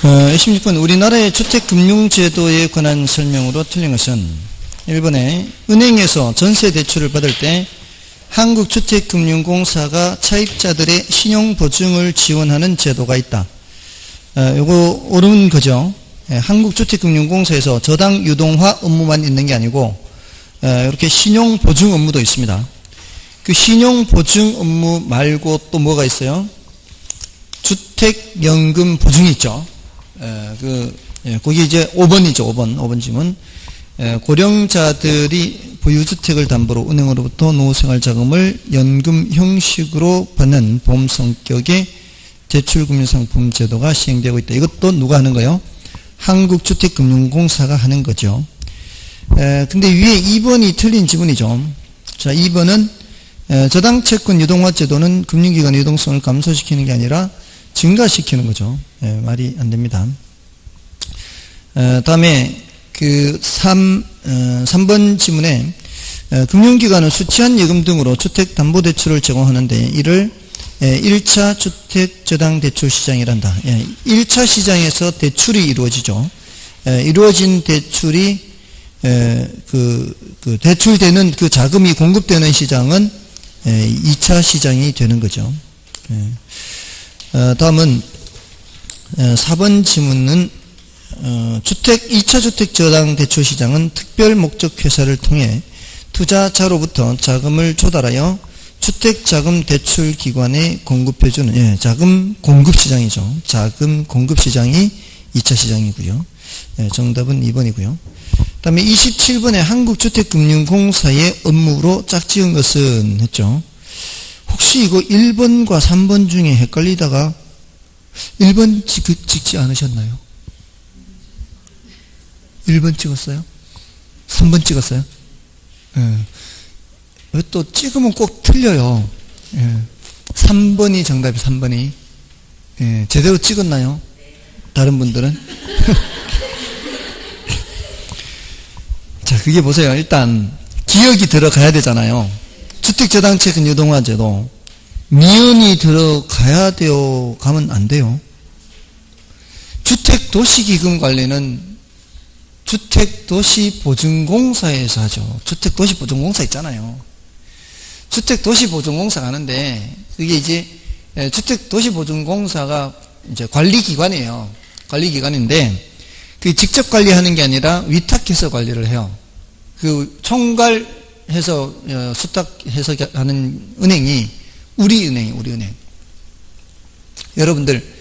16번 우리나라의 주택금융제도에 관한 설명으로 틀린 것은 1번에 은행에서 전세대출을 받을 때 한국주택금융공사가 차입자들의 신용보증을 지원하는 제도가 있다. 요거 옳은 거죠. 한국주택금융공사에서 저당 유동화 업무만 있는 게 아니고 이렇게 신용보증 업무도 있습니다. 그 신용보증 업무 말고 또 뭐가 있어요? 주택연금 보증이 있죠. 거기 이제 5번이죠. 5번 지문. 고령자들이 보유주택을 담보로 은행으로부터 노후생활자금을 연금 형식으로 받는 보험 성격의 대출금융상품 제도가 시행되고 있다. 이것도 누가 하는 거예요? 한국주택금융공사가 하는 거죠. 근데 위에 2번이 틀린 지문이죠. 자, 2번은 저당채권 유동화 제도는 금융기관의 유동성을 감소시키는 게 아니라 증가시키는 거죠. 말이 안 됩니다. 다음에 3번 지문에 금융기관은 수취한 예금 등으로 주택담보대출을 제공하는데 이를 1차 주택저당대출 시장이란다. 1차 시장에서 대출이 이루어지죠. 이루어진 대출이 대출되는 그 자금이 공급되는 시장은 2차 시장이 되는 거죠. 다음은 4번 지문은 2차 주택저당대출 시장은 특별목적회사를 통해 투자자로부터 자금을 조달하여 주택자금대출기관에 공급해주는 자금 공급시장이죠. 자금 공급시장이 2차 시장이고요. 정답은 2번이고요. 그 다음에 27번에 한국주택금융공사의 업무로 짝지은 것은 했죠. 혹시 이거 1번과 3번 중에 헷갈리다가 1번 찍지 않으셨나요? 1번 찍었어요? 3번 찍었어요? 또 찍으면 꼭 틀려요. 3번이 정답이 3번이. 제대로 찍었나요? 다른 분들은? 자, 그게 보세요. 일단 기억이 들어가야 되잖아요. 주택저당채권 유동화제도 미연이 들어가야 돼요? 가면 안 돼요? 주택도시기금 관리는 주택도시보증공사에서 하죠. 주택도시보증공사 있잖아요. 주택도시보증공사가 하는데 그게 이제 주택도시보증공사가 이제 관리기관이에요. 관리기관인데 그 직접 관리하는 게 아니라 위탁해서 관리를 해요. 그 총괄해서 수탁해서 하는 은행이 우리은행. 여러분들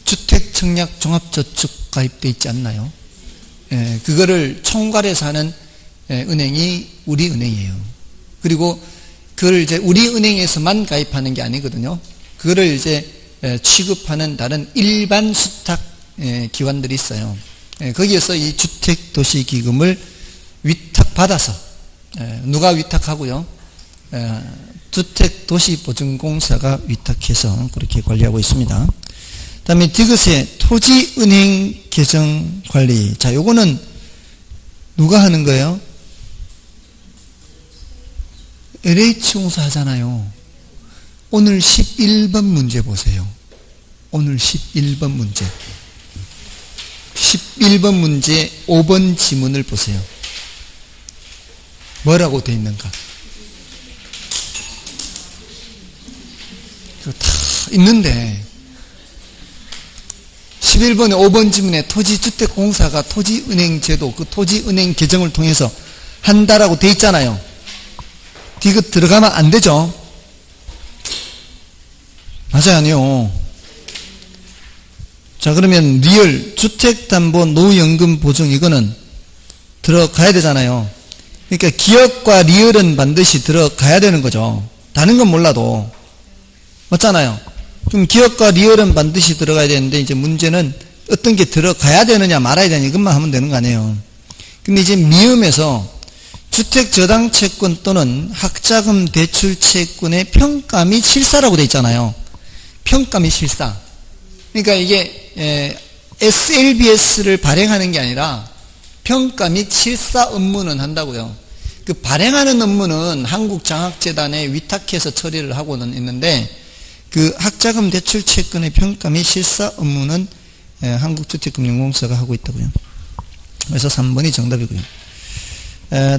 주택청약 종합저축 가입돼 있지 않나요? 그거를 총괄해서 하는 은행이 우리은행이에요. 그리고 그걸 이제 우리은행에서만 가입하는 게 아니거든요. 그거를 이제 취급하는 다른 일반 수탁 기관들이 있어요. 거기에서 이 주택도시기금을 위탁받아서 누가 위탁하고요? 주택도시보증공사가 위탁해서 그렇게 관리하고 있습니다. 그 다음에 디귿의 토지은행 계정관리. 자, 요거는 누가 하는 거예요? LH공사 하잖아요. 오늘 11번 문제 보세요. 오늘 11번 문제. 11번 문제 5번 지문을 보세요. 뭐라고 되어 있는가? 그거 다 있는데 11번에 5번 지문에 토지주택공사가 토지은행 제도, 그 토지은행 계정을 통해서 한다라고 되어 있잖아요. 디귿 들어가면 안 되죠? 맞아요, 아니요? 자, 그러면 리얼, 주택담보, 노후연금 보증 이거는 들어가야 되잖아요. 그러니까 기업과 리얼은 반드시 들어가야 되는 거죠. 다른 건 몰라도. 맞잖아요. 그럼 기업과 리얼은 반드시 들어가야 되는데 이제 문제는 어떤 게 들어가야 되느냐 말아야 되느냐 이것만 하면 되는 거 아니에요. 근데 이제 미음에서 주택저당채권 또는 학자금 대출채권의 평가 및 실사라고 되어 있잖아요. 평가 및 실사. 그러니까 이게 SLBS를 발행하는 게 아니라 평가 및 실사 업무는 한다고요. 그 발행하는 업무는 한국장학재단에 위탁해서 처리를 하고는 있는데 그 학자금 대출 채권의 평가 및 실사 업무는 한국주택금융공사가 하고 있다고요. 그래서 3번이 정답이고요.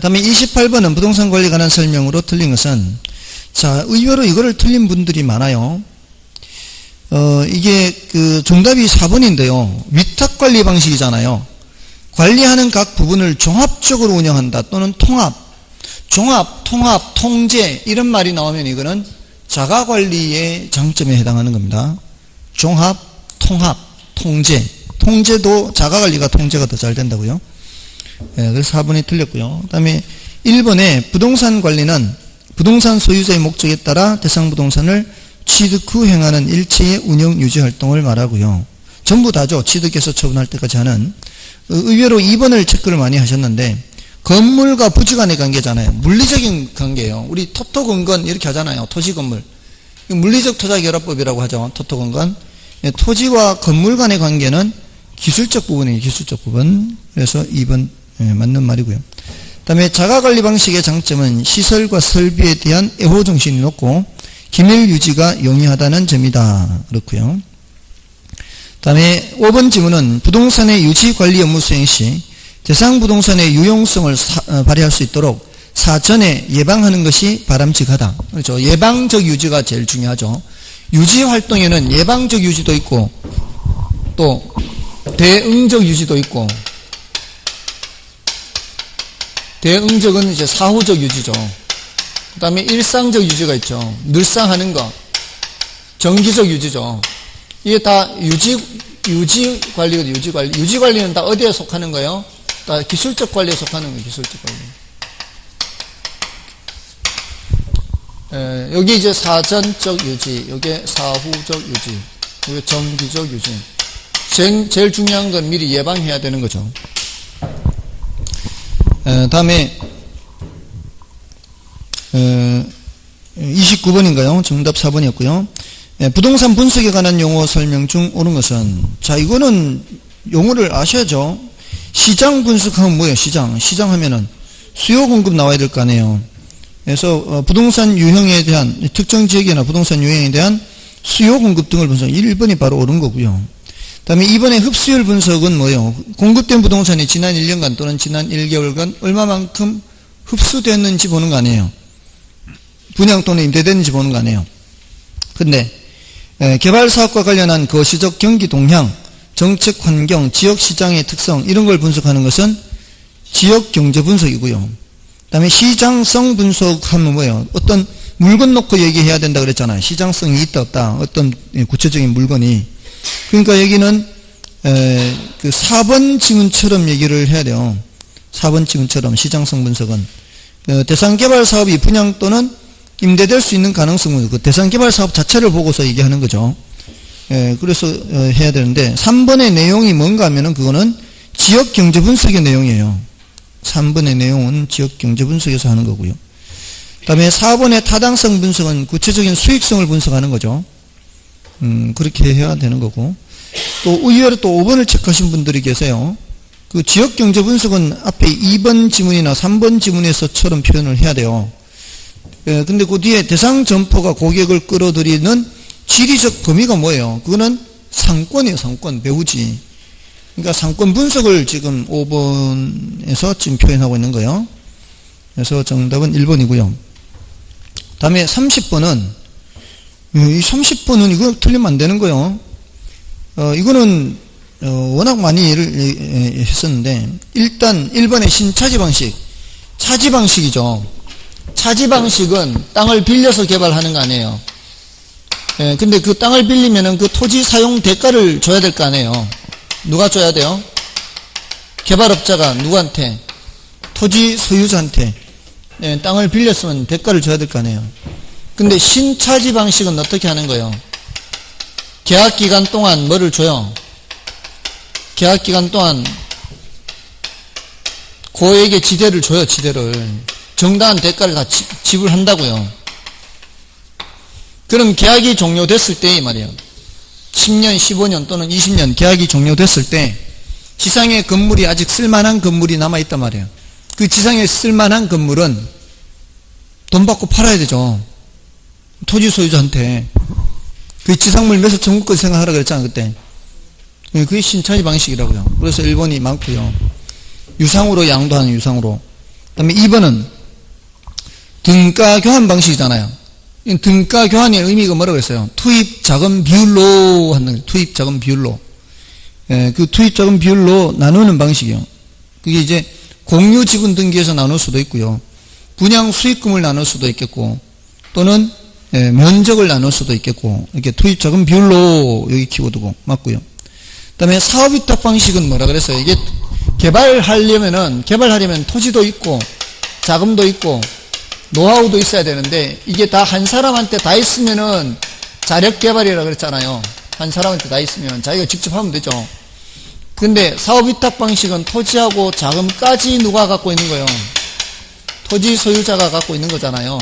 다음에 28번은 부동산 관리에 관한 설명으로 틀린 것은, 자, 의외로 이거를 틀린 분들이 많아요. 이게 정답이 4번인데요. 위탁관리 방식이잖아요. 관리하는 각 부분을 종합적으로 운영한다 또는 종합, 통제 이런 말이 나오면 이거는 자가관리의 장점에 해당하는 겁니다. 종합, 통제. 통제도 자가관리가 통제가 더 잘 된다고요. 그래서 4번이 틀렸고요. 그 다음에 1번에 부동산 관리는 부동산 소유자의 목적에 따라 대상 부동산을 취득 후 행하는 일체의 운영 유지 활동을 말하고요. 전부 다죠. 취득해서 처분할 때까지 하는. 의외로 2번을 체크를 많이 하셨는데, 건물과 부지 간의 관계잖아요. 물리적인 관계예요. 우리 토토건건 이렇게 하잖아요. 토지건물. 물리적 토자결합법이라고 하죠. 토토건건. 토지와 건물 간의 관계는 기술적 부분이에요. 기술적 부분. 그래서 2번 맞는 말이고요. 그 다음에 자가관리 방식의 장점은 시설과 설비에 대한 애호정신이 높고 기밀 유지가 용이하다는 점이다. 그렇고요. 그 다음에 5번 지문은 부동산의 유지관리 업무 수행 시 대상 부동산의 유용성을 발휘할 수 있도록 사전에 예방하는 것이 바람직하다. 그렇죠. 예방적 유지가 제일 중요하죠. 유지 활동에는 예방적 유지도 있고 또 대응적 유지도 있고, 대응적은 이제 사후적 유지죠. 그 다음에 일상적 유지가 있죠. 늘상 하는 거. 정기적 유지죠. 이게 다 유지 관리거든요. 유지 관리. 유지 관리는 다 어디에 속하는 거예요? 다 기술적 관리에 속하는 거예요. 기술적 관리. 여기 이제 사전적 유지, 여기 사후적 유지, 여기 정기적 유지. 제일 중요한 건 미리 예방해야 되는 거죠. 다음에 29번인가요? 정답 4번이었고요. 부동산 분석에 관한 용어 설명 중 옳은 것은, 자, 이거는 용어를 아셔야죠. 시장 분석하면 뭐예요? 시장 하면은 수요 공급 나와야 될 거 아니에요. 그래서 부동산 유형에 대한, 특정 지역이나 부동산 유형에 대한 수요 공급 등을 분석, 1번이 바로 옳은 거고요. 그 다음에 2번의 흡수율 분석은 뭐예요? 공급된 부동산이 지난 1년간 또는 지난 1개월간 얼마만큼 흡수됐는지 보는 거 아니에요. 분양 또는 임대됐는지 보는 거 아니에요. 근데 개발사업과 관련한 거시적 경기 동향, 정책 환경, 지역 시장의 특성 이런 걸 분석하는 것은 지역 경제 분석이고요. 그 다음에 시장성 분석하면 뭐예요? 어떤 물건 놓고 얘기해야 된다 그랬잖아요. 시장성이 있다 없다. 어떤 구체적인 물건이. 그러니까 여기는 그 4번 지문처럼 얘기를 해야 돼요. 4번 지문처럼 시장성 분석은 대상 개발 사업이 분양 또는 임대될 수 있는 가능성은 그 대상 개발 사업 자체를 보고서 얘기하는 거죠. 그래서 해야 되는데 3번의 내용이 뭔가 하면은 그거는 지역 경제 분석의 내용이에요. 3번의 내용은 지역 경제 분석에서 하는 거고요. 그 다음에 4번의 타당성 분석은 구체적인 수익성을 분석하는 거죠. 그렇게 해야 되는 거고, 또 의외로 또 5번을 체크하신 분들이 계세요. 그 지역 경제 분석은 앞에 2번 지문이나 3번 지문에서처럼 표현을 해야 돼요. 근데 그 뒤에 대상 점포가 고객을 끌어들이는 지리적 범위가 뭐예요? 그거는 상권이에요. 상권, 배후지. 그러니까 상권 분석을 지금 5번에서 지금 표현하고 있는 거예요. 그래서 정답은 1번이고요. 다음에 30번은, 이 30번은 이거 틀리면 안 되는 거예요. 이거는 워낙 많이 예를 했었는데, 일단 1번의 신차지 방식, 차지 방식이죠. 차지 방식은 땅을 빌려서 개발하는 거 아니에요. 근데 그 땅을 빌리면은 그 토지 사용 대가를 줘야 될 거 아니에요. 누가 줘야 돼요? 개발업자가 누구한테? 토지 소유자한테. 땅을 빌렸으면 대가를 줘야 될 거 아니에요. 근데 신차지 방식은 어떻게 하는 거예요? 계약 기간 동안 뭐를 줘요? 계약 기간 동안 고액의 지대를 줘요. 지대를. 정당한 대가를 다 지불한다고요. 그럼 계약이 종료됐을 때 이 말이에요. 10년, 15년 또는 20년 계약이 종료됐을 때 지상에 건물이 아직 쓸만한 건물이 남아있단 말이에요. 그 지상에 쓸만한 건물은 돈 받고 팔아야 되죠. 토지 소유자한테. 그 지상물 매수 청구권 생각하라 그랬잖아 그때. 그게 신차이 방식이라고요. 그래서 일본이 많고요. 유상으로 양도하는 유상으로. 그다음에 2번은 등가 교환 방식이잖아요. 등가 교환의 의미가 뭐라고 했어요? 투입 자금 비율로 하는 거예요. 투입 자금 비율로. 그 투입 자금 비율로 나누는 방식이요. 그게 이제 공유 지분 등기에서 나눌 수도 있고요. 분양 수익금을 나눌 수도 있겠고, 또는 면적을 나눌 수도 있겠고, 이렇게 투입 자금 비율로 여기 키워두고 맞고요. 그다음에 사업위탁 방식은 뭐라 그랬어요? 이게 개발하려면 토지도 있고, 자금도 있고, 노하우도 있어야 되는데, 이게 다 한 사람한테 다 있으면은 자력개발이라고 그랬잖아요. 한 사람한테 다 있으면 자기가 직접 하면 되죠. 근데 사업위탁 방식은 토지하고 자금까지 누가 갖고 있는 거예요? 토지 소유자가 갖고 있는 거잖아요.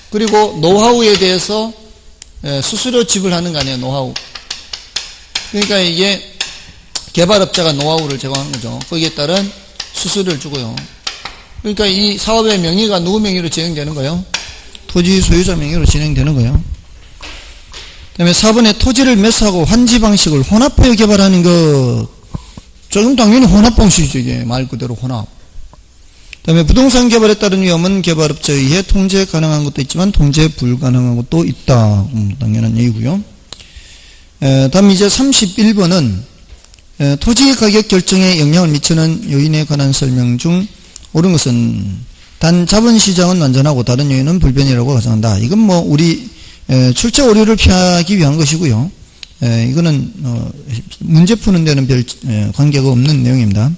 그리고 노하우에 대해서 수수료 지불하는 거 아니에요, 노하우. 그러니까 이게 개발업자가 노하우를 제공하는 거죠. 거기에 따른 수수료를 주고요. 그러니까 이 사업의 명의가 누구 명의로 진행되는 거예요? 토지 소유자 명의로 진행되는 거예요. 그 다음에 4번에 토지를 매수하고 환지 방식을 혼합하여 개발하는 것. 조금 당연히 혼합 방식이죠, 이게. 말 그대로 혼합. 그 다음에 부동산 개발에 따른 위험은 개발업자에 의해 통제 가능한 것도 있지만 통제 불가능한 것도 있다. 당연한 얘기고요. 다음 이제 31번은 토지 가격 결정에 영향을 미치는 요인에 관한 설명 중 옳은 것은 단 자본시장은 완전하고 다른 요인은 불변이라고 가정한다. 이건 뭐 우리 출제 오류를 피하기 위한 것이고요. 이거는 문제 푸는 데는 별 관계가 없는 내용입니다.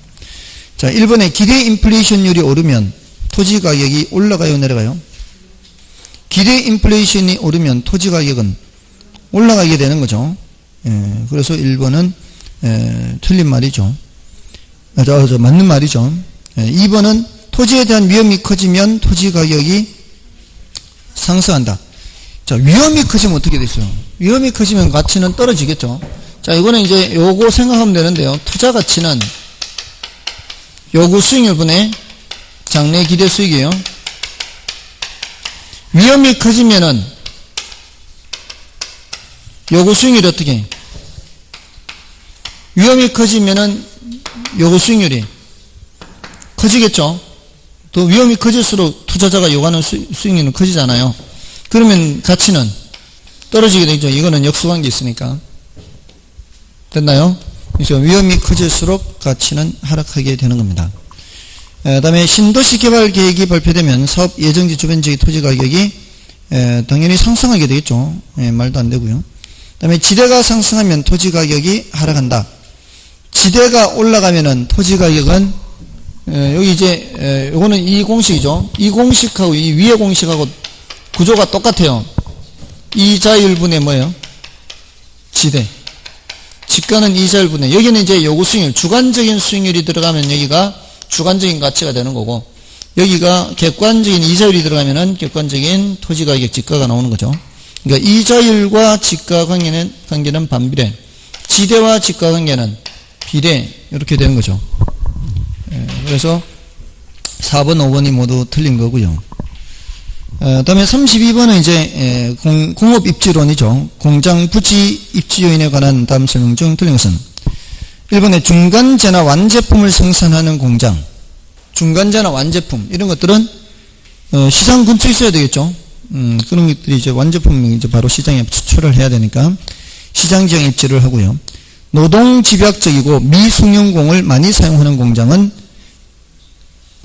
자, 1번에 기대 인플레이션율이 오르면 토지 가격이 올라가요, 내려가요? 기대 인플레이션이 오르면 토지 가격은 올라가게 되는 거죠. 그래서 1번은 틀린 말이죠. 맞는 말이죠. 2번은 토지에 대한 위험이 커지면 토지 가격이 상승한다. 자, 위험이 커지면 어떻게 됐어요? 위험이 커지면 가치는 떨어지겠죠. 자, 이거는 이제 요거 생각하면 되는데요. 투자 가치는 요구 수익률분의 장래 기대 수익이에요. 위험이 커지면은 요구 수익률이 어떻게 해요? 위험이 커지면은 요구 수익률이 커지겠죠. 또 위험이 커질수록 투자자가 요구하는 수익률은 커지잖아요. 그러면 가치는 떨어지게 되죠. 이거는 역수관계 있으니까. 됐나요? 그래서 위험이 커질수록 가치는 하락하게 되는 겁니다. 다음에 신도시 개발 계획이 발표되면 사업 예정지 주변 지역의 토지 가격이 당연히 상승하게 되겠죠. 말도 안 되고요. 다음에 지대가 상승하면 토지 가격이 하락한다. 지대가 올라가면은 토지 가격은 여기 이제 요거는 이 공식이죠. 이 공식하고 이 위의 공식하고 구조가 똑같아요. 이자율분의 뭐예요? 지대. 지가는 이자율분의, 여기는 이제 요구 수익률, 주관적인 수익률이 들어가면 여기가 주관적인 가치가 되는 거고, 여기가 객관적인 이자율이 들어가면은 객관적인 토지가격 지가가 나오는 거죠. 그러니까 이자율과 지가 관계는 반비례, 지대와 지가 관계는 비례, 이렇게 되는 거죠. 그래서 4번, 5번이 모두 틀린 거고요. 다음에 32번은 이제 공업 입지론이죠. 공장 부지 입지 요인에 관한 다음 설명 중 틀린 것은 1번에 중간재나 완제품을 생산하는 공장, 중간재나 완제품 이런 것들은 시장 근처에 있어야 되겠죠. 그런 것들이 이제 완제품이 이제 바로 시장에 수출을 해야 되니까 시장 지형 입지를 하고요. 노동 집약적이고 미숙련공을 많이 사용하는 공장은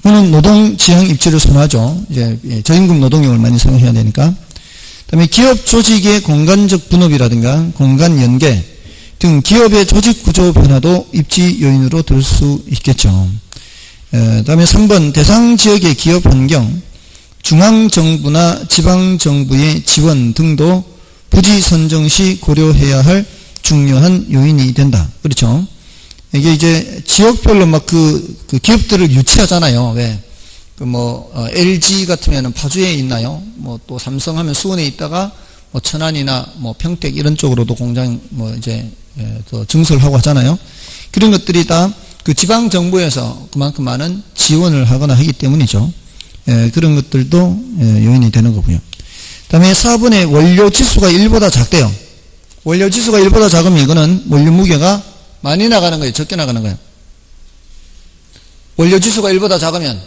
그는 노동 지형 입지를 선호하죠. 이제 저임금 노동력을 많이 사용해야 되니까. 그다음에 기업 조직의 공간적 분업이라든가 공간 연계 등 기업의 조직 구조 변화도 입지 요인으로 들 수 있겠죠. 그다음에 3번 대상 지역의 기업 환경, 중앙 정부나 지방 정부의 지원 등도 부지 선정 시 고려해야 할 중요한 요인이 된다. 그렇죠? 이게 이제 지역별로 막 그 기업들을 유치하잖아요. 왜? LG 같으면 파주에 있나요? 뭐 또 삼성 하면 수원에 있다가 뭐 천안이나 뭐 평택 이런 쪽으로도 공장 이제 더 증설하고 하잖아요. 그런 것들이 다 그 지방 정부에서 그만큼 많은 지원을 하거나 하기 때문이죠. 그런 것들도 요인이 되는 거고요. 다음에 4번에 원료 지수가 1보다 작대요. 원료 지수가 1보다 작으면 이거는 원료 무게가 많이 나가는 거예요? 적게 나가는 거예요? 원료 지수가 1보다 작으면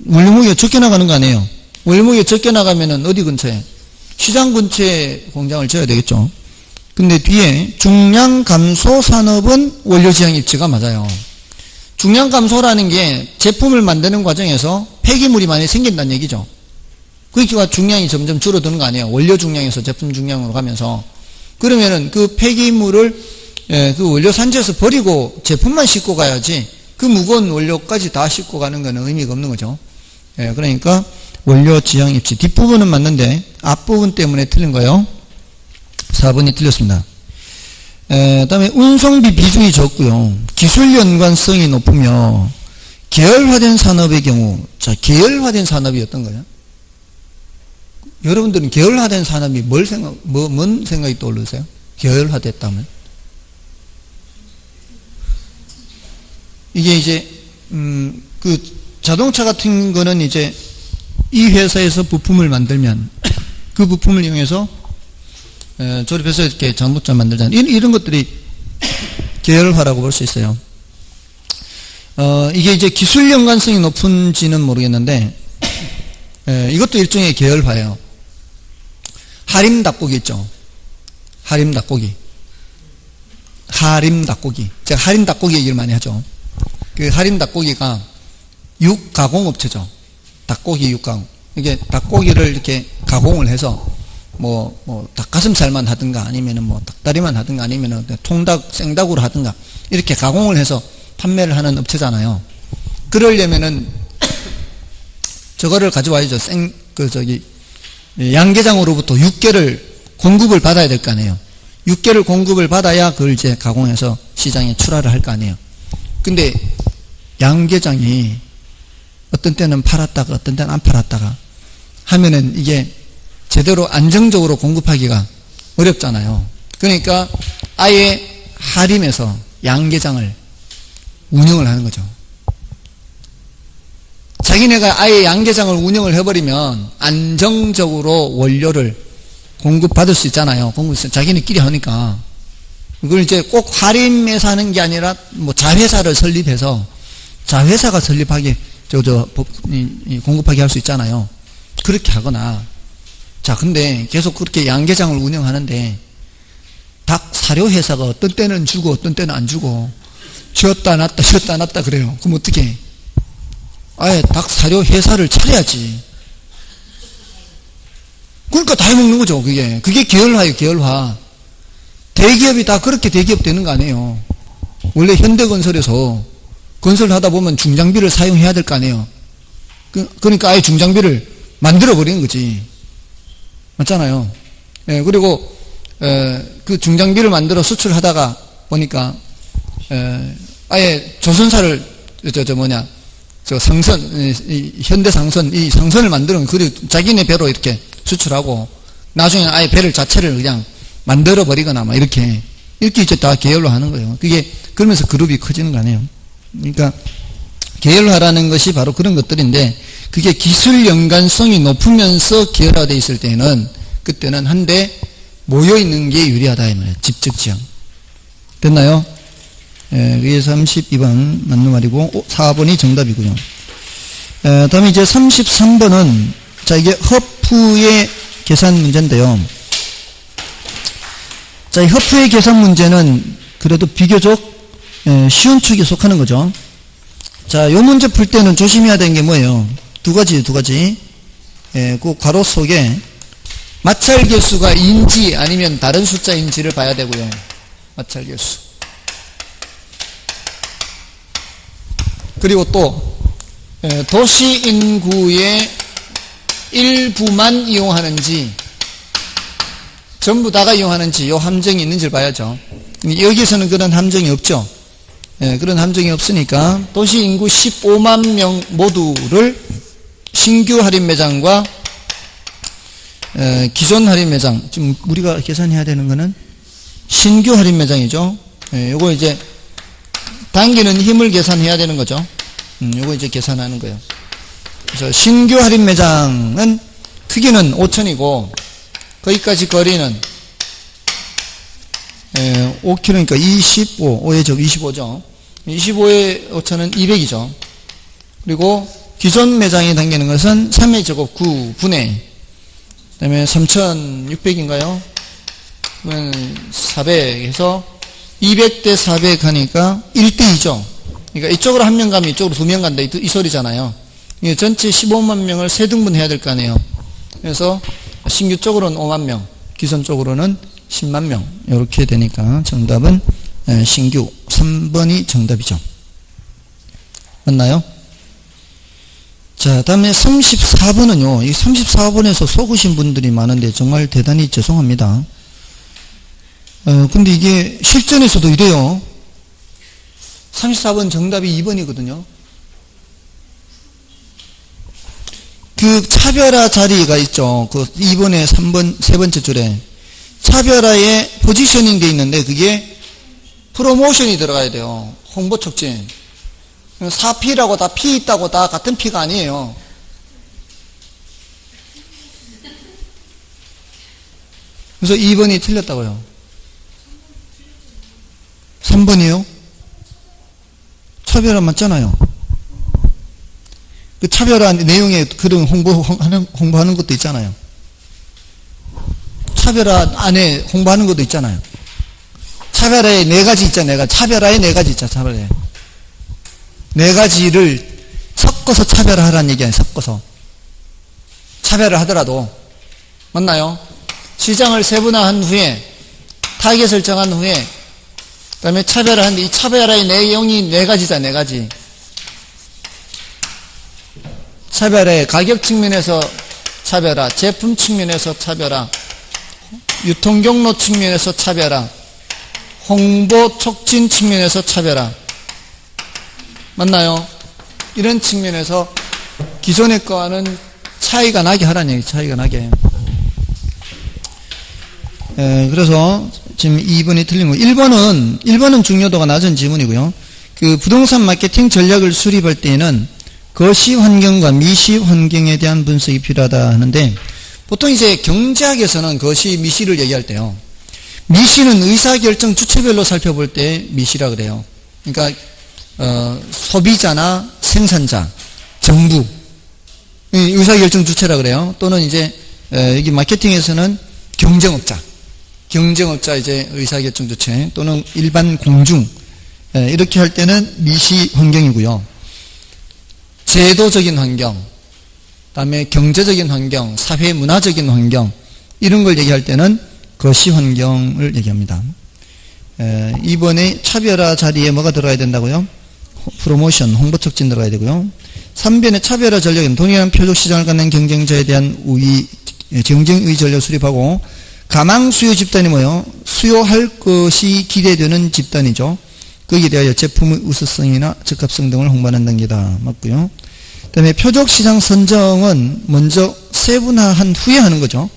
원료 무게가 적게 나가는 거 아니에요? 원료 무게가 적게 나가면은 어디 근처에? 시장 근처에 공장을 지어야 되겠죠. 근데 뒤에 중량 감소 산업은 원료 지향 입지가 맞아요. 중량 감소라는 게 제품을 만드는 과정에서 폐기물이 많이 생긴다는 얘기죠. 그러니까 중량이 점점 줄어드는 거 아니에요? 원료 중량에서 제품 중량으로 가면서. 그러면은 그 폐기물을 그 원료 산지에서 버리고 제품만 싣고 가야지 그 무거운 원료까지 다 싣고 가는 거는 의미가 없는 거죠. 그러니까 원료 지향 입지. 뒷부분은 맞는데 앞부분 때문에 틀린 거예요. 4번이 틀렸습니다. 다음에 운송비 비중이 적고요. 기술 연관성이 높으며 계열화된 산업의 경우, 자, 계열화된 산업이 어떤 거예요? 여러분들은 계열화된 산업이 뭔 생각이 떠오르세요? 계열화됐다면? 이게 이제, 그 자동차 같은 거는 이제 이 회사에서 부품을 만들면 그 부품을 이용해서 조립해서 이렇게 자동차 만들잖아요. 이런 것들이 계열화라고 볼 수 있어요. 이게 이제 기술 연관성이 높은지는 모르겠는데, 이것도 일종의 계열화예요. 하림 닭고기 있죠. 하림 닭고기. 제가 하림 닭고기 얘기를 많이 하죠. 그 하림 닭고기가 육가공업체죠. 닭고기 육가공. 이게 닭고기를 이렇게 가공을 해서 닭가슴살만 하든가 아니면은 닭다리만 하든가 아니면은 통닭, 생닭으로 하든가 이렇게 가공을 해서 판매를 하는 업체잖아요. 그러려면은 저거를 가져와야죠. 양계장으로부터 육개를 공급을 받아야 될 거 아니에요. 육개를 공급을 받아야 그걸 이제 가공해서 시장에 출하를 할 거 아니에요. 근데 양계장이 어떤 때는 팔았다가 어떤 때는 안 팔았다가 하면은 이게 제대로 안정적으로 공급하기가 어렵잖아요. 그러니까 아예 하림에서 양계장을 운영을 하는 거죠. 자기네가 아예 양계장을 운영을 해버리면 안정적으로 원료를 공급받을 수 있잖아요. 자기네끼리 하니까. 그걸 이제 꼭 하림에서 하는 게 아니라 자회사를 설립해서 자회사가 설립하게 공급하게 할 수 있잖아요. 그렇게 하거나. 자, 근데 계속 그렇게 양계장을 운영하는데 닭 사료 회사가 어떤 때는 주고 어떤 때는 안 주고 쉬었다 놨다 그래요. 그럼 어떻게? 아예 닭 사료 회사를 차려야지. 그러니까 다 해먹는 거죠. 그게 계열화예요. 계열화. 대기업이 다 그렇게 대기업 되는 거 아니에요. 원래 현대건설에서 건설하다 보면 중장비를 사용해야 될 거 아니에요. 그러니까 아예 중장비를 만들어버리는 거지. 맞잖아요. 그리고 그 중장비를 만들어 수출하다가 보니까 아예 조선사를 상선, 현대상선, 이 상선을 만드는, 그리고 자기네 배로 이렇게 수출하고, 나중에 아예 배를 자체를 그냥 만들어버리거나, 이렇게 이제 다 계열로 하는 거예요. 그러면서 그룹이 커지는 거 아니에요. 그러니까, 계열화라는 것이 바로 그런 것들인데, 그게 기술 연관성이 높으면서 계열화되어 있을 때는, 그때는 한데 모여있는 게 유리하다, 이 말이에요. 집적지향. 됐나요? 그게 32번 맞는 말이고 4번이 정답이고요. 다음에 이제 33번은 자, 이게 허프의 계산 문제인데요. 자, 이 허프의 계산 문제는 그래도 비교적 쉬운 축에 속하는 거죠. 자, 요 문제 풀 때는 조심해야 되는 게 뭐예요? 두 가지. 그 괄호 속에 마찰계수가 인지 아니면 다른 숫자인지를 봐야 되고요. 마찰계수. 그리고 또 도시 인구의 일부만 이용하는지 전부 다가 이용하는지 이 함정이 있는지를 봐야죠. 여기서는 그런 함정이 없죠. 그런 함정이 없으니까 도시 인구 15만 명 모두를 신규 할인 매장과 기존 할인 매장, 지금 우리가 계산해야 되는 거는 신규 할인 매장이죠. 요거 이제 당기는 힘을 계산해야 되는 거죠. 요거 이제 계산하는 거예요. 그래서 신규 할인 매장은 크기는 5,000이고 거기까지 거리는 5km니까 25, 5의 점 25죠. 25의 오차는 200이죠. 그리고 기존 매장이 당기는 것은 3의 제곱 9분의, 그 다음에 3600인가요? 그러면 400 해서 200대 400 하니까 1대2죠. 그러니까 이쪽으로 한 명 가면 이쪽으로 두 명 간다. 이 소리잖아요. 전체 15만 명을 3등분 해야 될 거 아니에요. 그래서 신규 쪽으로는 5만 명, 기존 쪽으로는 10만 명. 이렇게 되니까 정답은 신규 3번이 정답이죠. 맞나요? 자, 다음에 34번은요. 이 34번에서 속으신 분들이 많은데 정말 대단히 죄송합니다. 근데 이게 실전에서도 이래요. 34번 정답이 2번이거든요. 그 차별화 자리가 있죠. 그 2번에 3번, 세 번째 줄에. 차별화에 포지셔닝 돼 있는데 그게 프로모션이 들어가야 돼요. 홍보 촉진. 4P라고 다 P 있다고 다 같은 P가 아니에요. 그래서 2번이 틀렸다고요. 3번이요? 차별화 맞잖아요. 그 차별화 내용에 그런 홍보하는 것도 있잖아요. 차별화 안에 홍보하는 것도 있잖아요. 차별화에 4가지 있잖아요. 차별화에 4가지 있잖아요. 차별화에. 4가지를 섞어서 차별화하라는 얘기 아니에요. 섞어서. 차별을 하더라도. 맞나요? 시장을 세분화한 후에, 타겟을 정한 후에, 그 다음에 차별화 하는데 이 차별화의 내용이 4가지다. 4가지. 차별화의 가격 측면에서 차별화, 제품 측면에서 차별화, 유통 경로 측면에서 차별화, 홍보 촉진 측면에서 차별화. 맞나요? 이런 측면에서 기존의 거와는 차이가 나게 하라는 얘기, 차이가 나게. 그래서 지금 2번이 틀린 거. 1번은 중요도가 낮은 지문이고요. 그 부동산 마케팅 전략을 수립할 때에는 거시 환경과 미시 환경에 대한 분석이 필요하다 하는데, 보통 이제 경제학에서는 거시 미시를 얘기할 때요. 미시는 의사결정 주체별로 살펴볼 때 미시라 그래요. 그러니까 소비자나 생산자, 정부, 의사결정 주체라 그래요. 또는 이제 여기 마케팅에서는 경쟁업자 이제 의사결정 주체, 또는 일반 공중, 이렇게 할 때는 미시 환경이고요. 제도적인 환경, 그다음에 경제적인 환경, 사회 문화적인 환경, 이런 걸 얘기할 때는 거시 환경을 얘기합니다. 2번에 차별화 자리에 뭐가 들어가야 된다고요? 프로모션, 홍보 촉진 들어가야 되고요. 3번에 차별화 전략은 동일한 표적 시장을 갖는 경쟁자에 대한 경쟁의 전략 수립하고, 가망 수요 집단이 뭐예요? 수요할 것이 기대되는 집단이죠. 거기에 대하여 제품의 우수성이나 적합성 등을 홍보하는 단계다. 맞고요. 그 다음에 표적 시장 선정은 먼저 세분화한 후에 하는 거죠.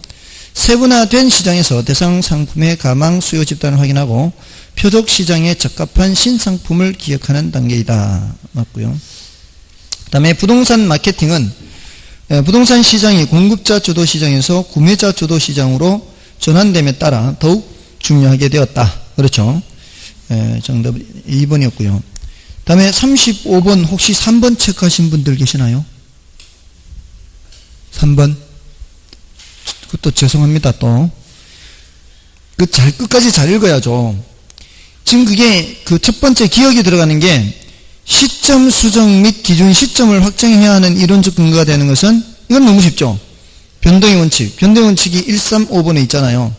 세분화된 시장에서 대상 상품의 가망 수요 집단을 확인하고 표적 시장에 적합한 신상품을 기획하는 단계이다. 맞고요. 그 다음에 부동산 마케팅은 부동산 시장이 공급자 주도 시장에서 구매자 주도 시장으로 전환됨에 따라 더욱 중요하게 되었다. 그렇죠. 정답 2번이었고요. 다음에 35번 혹시 3번 체크하신 분들 계시나요? 3번. 그것도 죄송합니다. 또. 끝까지 잘 읽어야죠. 지금 그게 그 첫 번째 기억이 들어가는 게 시점 수정 및 기준 시점을 확정해야 하는 이론적 근거가 되는 것은, 이건 너무 쉽죠. 변동의 원칙. 변동의 원칙이 135번에 있잖아요.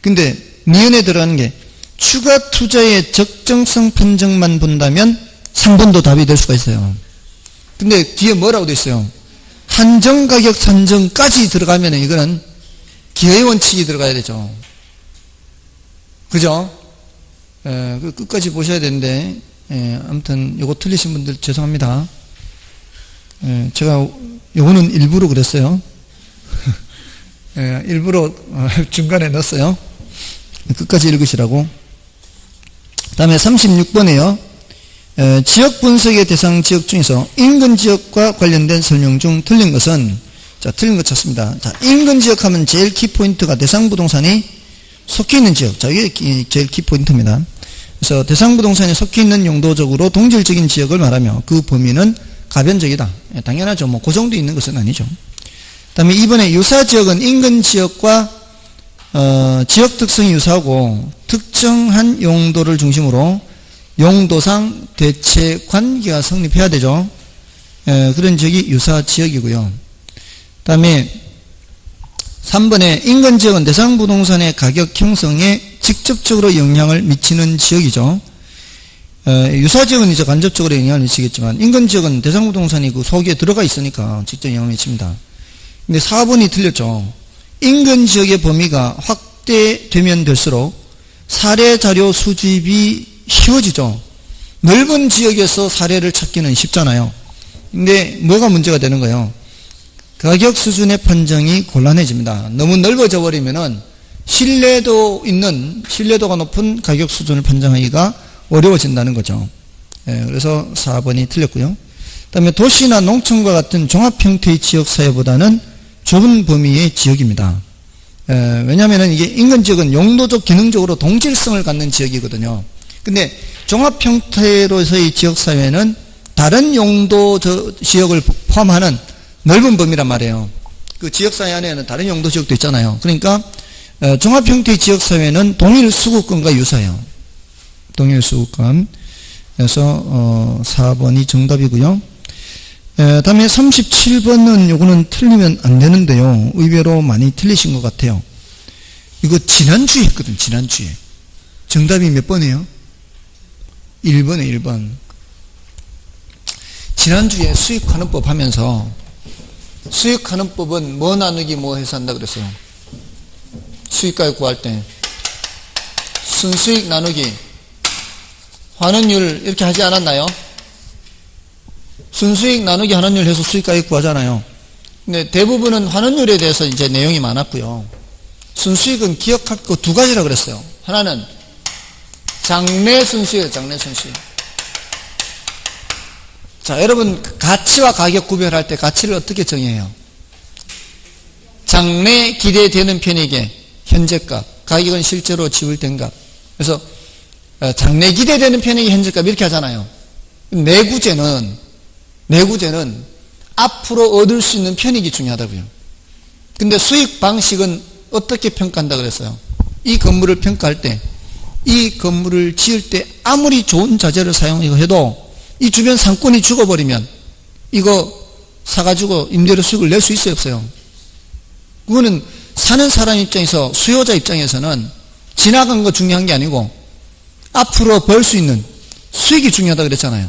근데 니은에 들어가는 게 추가 투자의 적정성 판정만 본다면 3번도 답이 될 수가 있어요. 근데 뒤에 뭐라고 돼 있어요? 한정가격 산정까지 들어가면 이거는 기회 원칙이 들어가야 되죠. 그죠? 끝까지 보셔야 되는데, 아무튼 요거 틀리신 분들 죄송합니다. 제가 요거는 일부러 그랬어요. 일부러 중간에 넣었어요. 끝까지 읽으시라고. 그 다음에 36번에요. 지역 분석의 대상 지역 중에서 인근 지역과 관련된 설명 중 틀린 것은, 자, 틀린 것 찾습니다. 자, 인근 지역 하면 제일 키포인트가 대상 부동산이 속해 있는 지역. 자, 이게 제일 키포인트입니다. 그래서 대상부동산에 속해 있는 용도적으로 동질적인 지역을 말하며 그 범위는 가변적이다. 당연하죠. 뭐 고정되어 있는 것은 아니죠. 그 다음에 이번에 유사지역은 인근 지역과 지역 특성이 유사하고 특정한 용도를 중심으로 용도상 대체 관계가 성립해야 되죠. 그런 지역이 유사지역이고요. 그 다음에 3번에 인근지역은 대상부동산의 가격 형성에 직접적으로 영향을 미치는 지역이죠. 유사지역은 이제 간접적으로 영향을 미치겠지만 인근지역은 대상부동산이 그 속에 들어가 있으니까 직접 영향을 미칩니다. 근데 4번이 틀렸죠. 인근지역의 범위가 확대되면 될수록 사례자료 수집이 쉬워지죠. 넓은 지역에서 사례를 찾기는 쉽잖아요. 근데 뭐가 문제가 되는 거예요? 가격 수준의 판정이 곤란해집니다. 너무 넓어져 버리면은 신뢰도가 높은 가격 수준을 판정하기가 어려워진다는 거죠. 그래서 4번이 틀렸고요. 그 다음에 도시나 농촌과 같은 종합 형태의 지역 사회보다는 좁은 범위의 지역입니다. 왜냐하면 이게 인근지역은 용도적 기능적으로 동질성을 갖는 지역이거든요. 근데 종합 형태로서의 지역 사회는 다른 용도 지역을 포함하는 넓은 범위란 말이에요. 그 지역사회 안에는 다른 용도 지역도 있잖아요. 그러니까 종합 형태의 지역사회는 동일 수급권과 유사해요. 동일 수급권. 그래서 4번이 정답이고요. 다음에 37번은 요거는 틀리면 안 되는데요. 의외로 많이 틀리신 것 같아요. 이거 지난주에 했거든. 지난주에. 정답이 몇 번이에요? 1번에 1번. 지난주에 수익환원법 하면서 수익환원법은 뭐 나누기 뭐 해서 한다 그랬어요. 수익가액 구할 때 순수익 나누기 환원율 이렇게 하지 않았나요? 순수익 나누기 환원율 해서 수익가액 구하잖아요. 근데 대부분은 환원율에 대해서 이제 내용이 많았고요. 순수익은 기억할 거 두 가지라 그랬어요. 하나는 장래 순수익이에요. 장래 순수익. 자, 여러분 가치와 가격 구별할 때 가치를 어떻게 정의해요? 장래 기대되는 편익의 현재값, 가격은 실제로 지불된 값. 그래서 장래 기대되는 편익의 현재값 이렇게 하잖아요. 내구재는 앞으로 얻을 수 있는 편익이 중요하다고요. 근데 수익 방식은 어떻게 평가한다 그랬어요? 이 건물을 평가할 때, 이 건물을 지을 때 아무리 좋은 자재를 사용해도 이 주변 상권이 죽어버리면 이거 사가지고 임대료 수익을 낼 수 있어요, 없어요? 그거는 사는 사람 입장에서, 수요자 입장에서는 지나간 거 중요한 게 아니고 앞으로 벌 수 있는 수익이 중요하다 그랬잖아요.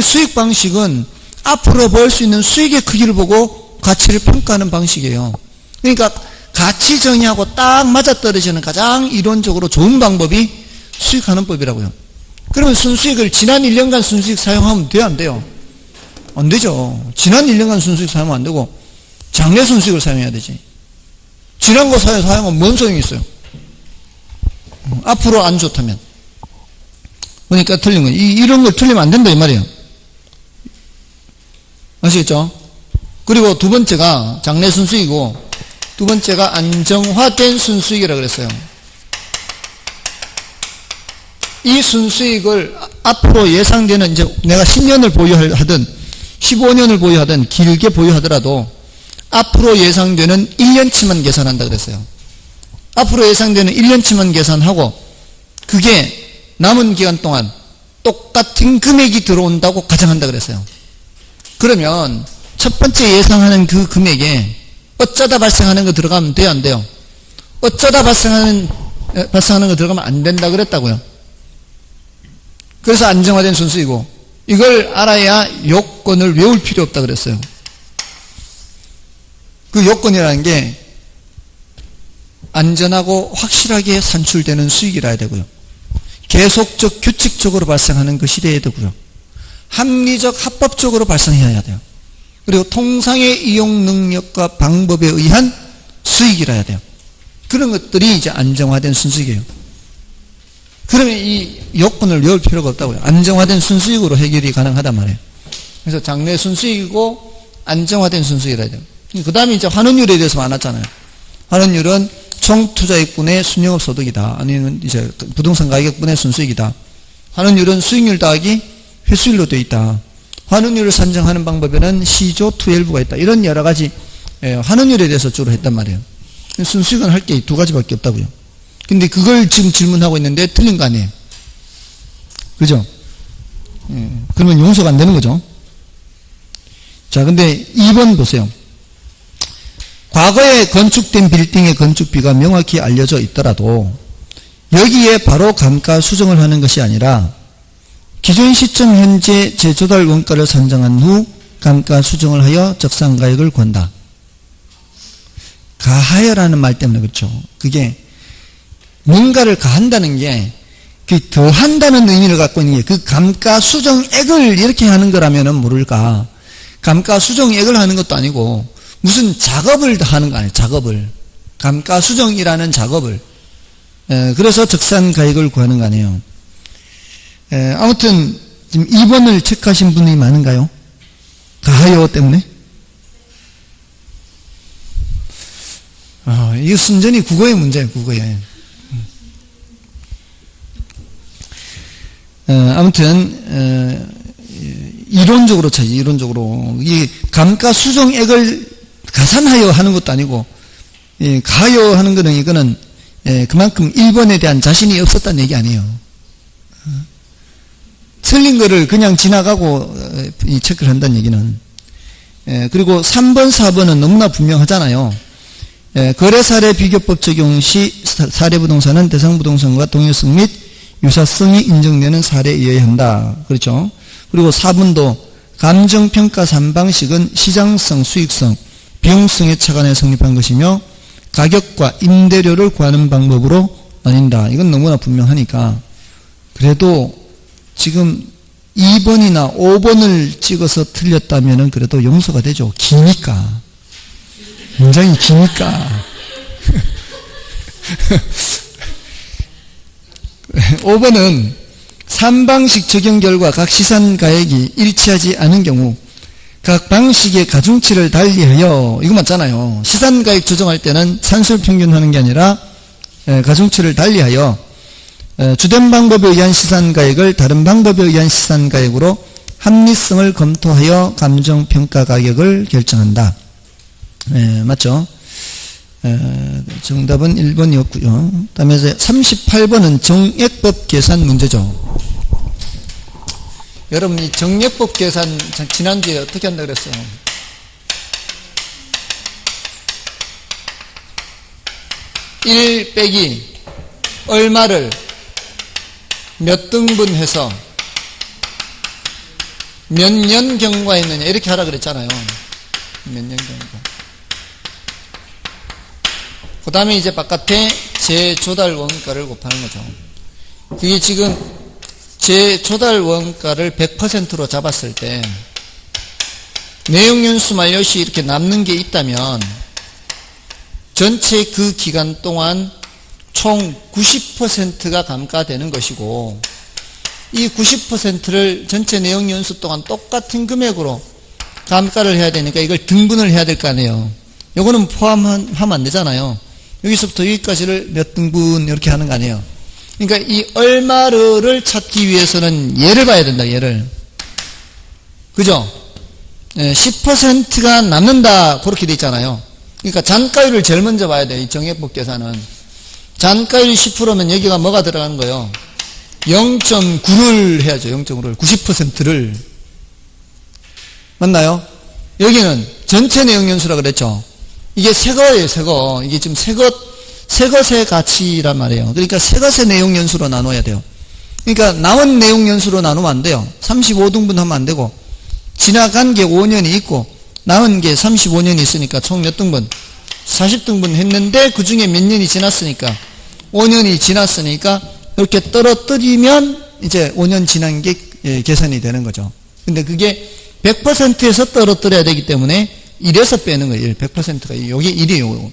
수익 방식은 앞으로 벌 수 있는 수익의 크기를 보고 가치를 평가하는 방식이에요. 그러니까 가치 정의하고 딱 맞아떨어지는 가장 이론적으로 좋은 방법이 수익환원법이라고요. 그러면 순수익을 지난 1년간 순수익 사용하면 돼요, 안 돼요? 안 되죠. 지난 1년간 순수익 사용하면 안 되고 장래 순수익을 사용해야 되지. 지난 거 사용하면 뭔 소용이 있어요? 앞으로 안 좋다면. 그러니까 틀린 거예요. 이런 걸 틀리면 안 된다 이 말이에요. 아시겠죠? 그리고 두 번째가 장래 순수익이고 두 번째가 안정화된 순수익이라고 그랬어요. 이 순수익을 앞으로 예상되는, 이제 내가 10년을 보유하든 15년을 보유하든 길게 보유하더라도 앞으로 예상되는 1년치만 계산한다 그랬어요. 앞으로 예상되는 1년치만 계산하고 그게 남은 기간 동안 똑같은 금액이 들어온다고 가정한다 그랬어요. 그러면 첫 번째 예상하는 그 금액에 어쩌다 발생하는 거 들어가면 돼요, 안 돼요? 어쩌다 발생하는 거 들어가면 안 된다 그랬다고요. 그래서 안정화된 순수이고, 이걸 알아야 요건을 외울 필요 없다 그랬어요. 그 요건이라는 게 안전하고 확실하게 산출되는 수익이라야 되고요. 계속적 규칙적으로 발생하는 것이 돼야 되고요. 합리적 합법적으로 발생해야 돼요. 그리고 통상의 이용 능력과 방법에 의한 수익이라야 돼요. 그런 것들이 이제 안정화된 순수익이에요. 그러면 이 요건을 외울 필요가 없다고요. 안정화된 순수익으로 해결이 가능하단 말이에요. 그래서 장래 순수익이고 안정화된 순수익이라야 돼요. 그 다음에 이제 환원율에 대해서 많았잖아요. 환원율은 총 투자액분의 순영업 소득이다. 아니면 이제 부동산 가격분의 순수익이다. 환원율은 수익률 더하기 회수율로 되어 있다. 환원율을 산정하는 방법에는 시조 12가 있다. 이런 여러 가지 환원율에 대해서 주로 했단 말이에요. 순수익은 할 게 두 가지밖에 없다고요. 근데 그걸 지금 질문하고 있는데 틀린 거 아니에요. 그죠? 그러면 용서가 안 되는 거죠. 자, 근데 2번 보세요. 과거에 건축된 빌딩의 건축비가 명확히 알려져 있더라도 여기에 바로 감가 수정을 하는 것이 아니라 기존 시점 현재 재조달 원가를 산정한 후 감가 수정을 하여 적산가액을 구한다. 가하여라는 말 때문에 그렇죠. 그게 뭔가를 가한다는 게 그 더한다는 의미를 갖고 있는 게 그 감가 수정액을 이렇게 하는 거라면은 모를까. 감가 수정액을 하는 것도 아니고 무슨 작업을 하는 거 아니에요. 작업을. 감가 수정이라는 작업을. 그래서 적산가액을 구하는 거 아니에요. 아무튼 지금 2번을 체크하신 분이 많은가요? 가하여 때문에? 이거 순전히 국어의 문제예요. 국어에. 아무튼 이론적으로 차지. 이론적으로 이 감가 수정액을 가산하여 하는 것도 아니고 가하여 하는 거는 이거는 그만큼 1번에 대한 자신이 없었다는 얘기 아니에요. 틀린 거를 그냥 지나가고 체크를 한다는 얘기는. 그리고 3번, 4번은 너무나 분명하잖아요. 거래사례 비교법 적용 시 사례부동산은 대상부동산과 동일성 및 유사성이 인정되는 사례에 의해야 한다. 그렇죠? 그리고 4번도 감정평가 3방식은 시장성, 수익성, 비용성의 차관에 성립한 것이며 가격과 임대료를 구하는 방법으로 나뉜다. 이건 너무나 분명하니까. 그래도 지금 2번이나 5번을 찍어서 틀렸다면 그래도 용서가 되죠. 기니까. 굉장히 기니까. 5번은 3방식 적용 결과 각 시산가액이 일치하지 않은 경우 각 방식의 가중치를 달리하여, 이거 맞잖아요. 시산가액 조정할 때는 산술평균하는 게 아니라 가중치를 달리하여 주된 방법에 의한 시산가액을 다른 방법에 의한 시산가액으로 합리성을 검토하여 감정평가 가격을 결정한다. 맞죠? 정답은 1번이었고요. 다음에 38번은 정액법 계산 문제죠. 여러분, 이 정액법 계산 지난주에 어떻게 한다 그랬어요? 일 빼기 얼마를 몇 등분해서 몇 년 경과했느냐 이렇게 하라 그랬잖아요. 몇 년 경과. 그 다음에 이제 바깥에 재조달 원가를 곱하는 거죠. 그게 지금 재조달 원가를 100%로 잡았을 때 내용연수 만료시 이렇게 남는 게 있다면 전체 그 기간 동안 총 90%가 감가되는 것이고 이 90%를 전체 내용연수 동안 똑같은 금액으로 감가를 해야 되니까 이걸 등분을 해야 될 거 아니에요. 요거는 포함하면 안 되잖아요. 여기서부터 여기까지를 몇 등분 이렇게 하는 거 아니에요. 그러니까 이 얼마를 찾기 위해서는 얘를 봐야 된다. 얘를. 그죠? 10%가 남는다 그렇게 돼 있잖아요. 그러니까 잔가율을 제일 먼저 봐야 돼요. 이 정액법 계산은. 잔가율이 10%면 여기가 뭐가 들어가는 거예요? 0.9를 해야죠. 0.9를. 90%를. 맞나요? 여기는 전체 내용연수라 그랬죠. 이게 새거예요, 새거. 이게 지금 새것의 가치란 말이에요. 그러니까 새것의 내용연수로 나눠야 돼요. 그러니까 남은 내용연수로 나누면 안 돼요. 35등분 하면 안 되고, 지나간 게 5년이 있고, 남은 게 35년이 있으니까 총 몇 등분? 40등분 했는데, 그 중에 몇 년이 지났으니까, 5년이 지났으니까, 이렇게 떨어뜨리면, 이제 5년 지난 게 계산이 되는 거죠. 근데 그게 100%에서 떨어뜨려야 되기 때문에, 1에서 빼는 거예요. 100%가. 여기 1이에요.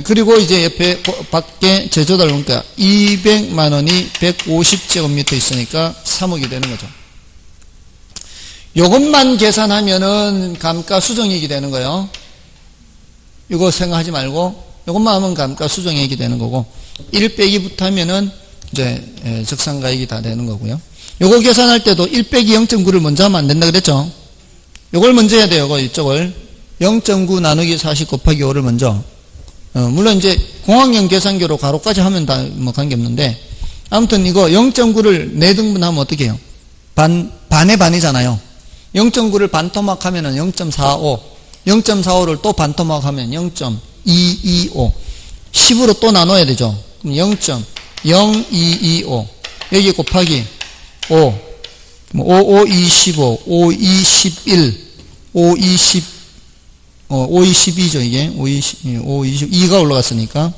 그리고 이제 옆에 밖에 재조달 원가 200만 원이 150제곱미터 있으니까 3억이 되는 거죠. 요것만 계산하면은 감가 수정이익이 되는 거예요. 이거 생각하지 말고 요것만 하면 감가 수정액이 되는 거고 1 빼기부터 하면은 이제 적산가액이 다 되는 거고요. 요거 계산할 때도 1 빼기 0.9를 먼저 하면 안 된다 그랬죠? 요걸 먼저 해야 돼요. 이쪽을 0.9 나누기 40 곱하기 5를 먼저 물론 이제 공학용 계산기로 가로까지 하면 다 뭐 관계없는데 아무튼 이거 0.9를 4등분하면 어떻게 해요? 반의 반이잖아요. 0.9를 반토막 하면은 0.45 0.45를 또 반토막 하면 0.225 10으로 또 나눠야 되죠. 그럼 0.0225 여기 곱하기 5 5, 25 5, 21 5, 20 5, 22죠 이게 5, 22가 올라갔으니까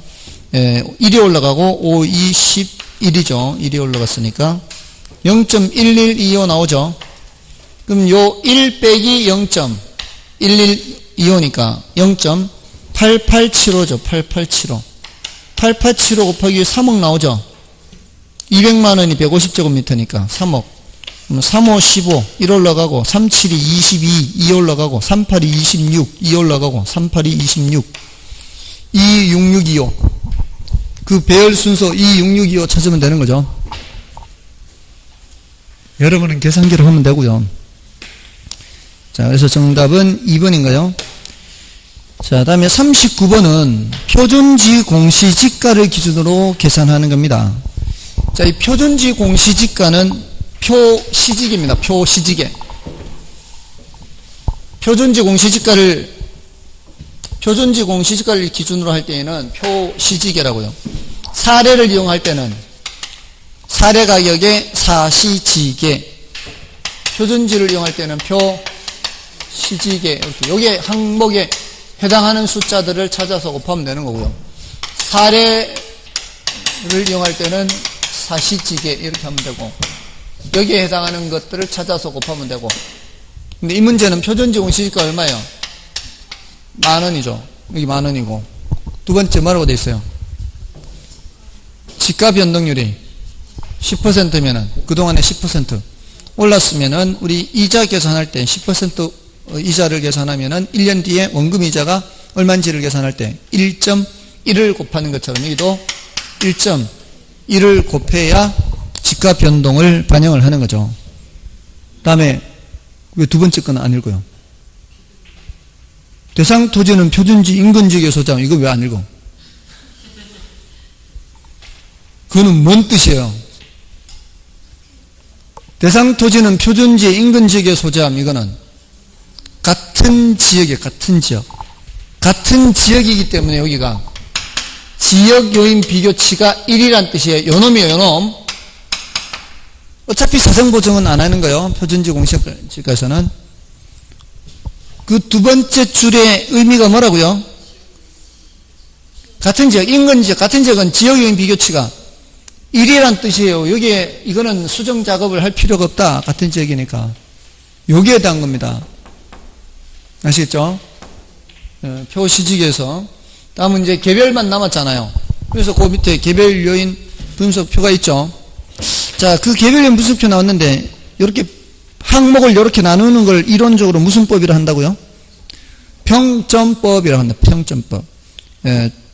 1이 올라가고 5, 21이죠 1이 올라갔으니까 0.1125 나오죠. 그럼 요 1 빼기 0.1125니까 0.8875죠 8875 8875 곱하기 3억 나오죠. 200만원이 150제곱미터니까 3억 3호 15 1 올라가고 37이 22 2 올라가고 38이 26 2 올라가고 38이 26 26625 그 배열 순서 26625 찾으면 되는 거죠. 여러분은 계산기로 하면 되고요. 자, 그래서 정답은 2번인가요? 자, 다음에 39번은 표준지 공시지가를 기준으로 계산하는 겁니다. 자, 이 표준지 공시지가는 표시직입니다. 표시직에. 표준지 공시지가를 기준으로 할 때에는 표시직이라고요. 사례를 이용할 때는 사례 가격의 사시지계, 표준지를 이용할 때는 표시지계, 이렇게 여기에 항목에 해당하는 숫자들을 찾아서 곱하면 되는 거고요. 사례를 이용할 때는 사시지계 이렇게 하면 되고 여기에 해당하는 것들을 찾아서 곱하면 되고. 근데 이 문제는 표준지 공시지가 얼마예요? 10,000원이죠. 여기 10,000원이고. 두 번째 뭐라고 되어 있어요? 지가 변동률이 10%면은 그동안에 10% 올랐으면은 우리 이자 계산할 때 10% 이자를 계산하면은 1년 뒤에 원금 이자가 얼마인지를 계산할 때 1.1을 곱하는 것처럼 여기도 1.1을 곱해야 지가 변동을 반영을 하는 거죠. 다음에 왜 두 번째 건 안 읽어요? 대상 토지는 표준지 인근지계 소장 이거 왜 안 읽어? 그거는 뭔 뜻이에요? 대상 토지는 표준지 인근지계 소장 이거는 같은 지역이에요. 같은 지역. 같은 지역이기 때문에 여기가 지역 요인 비교치가 1이란 뜻이에요. 요놈이에요. 요놈. 어차피 사정보정은 안 하는 거예요. 표준지 공시지가에서는. 그 두 번째 줄의 의미가 뭐라고요? 같은 지역, 인근 지역, 같은 지역은 지역 요인 비교치가 1이란 뜻이에요. 여기에 이거는 수정 작업을 할 필요가 없다. 같은 지역이니까. 여기에 대한 겁니다. 아시겠죠? 표시직에서. 다음은 이제 개별만 남았잖아요. 그래서 그 밑에 개별 요인 분석표가 있죠. 자, 그 개별 요인 분석표 나왔는데 이렇게 항목을 이렇게 나누는 걸 이론적으로 무슨 법이라 한다고요? 평점법이라고 한다. 평점법.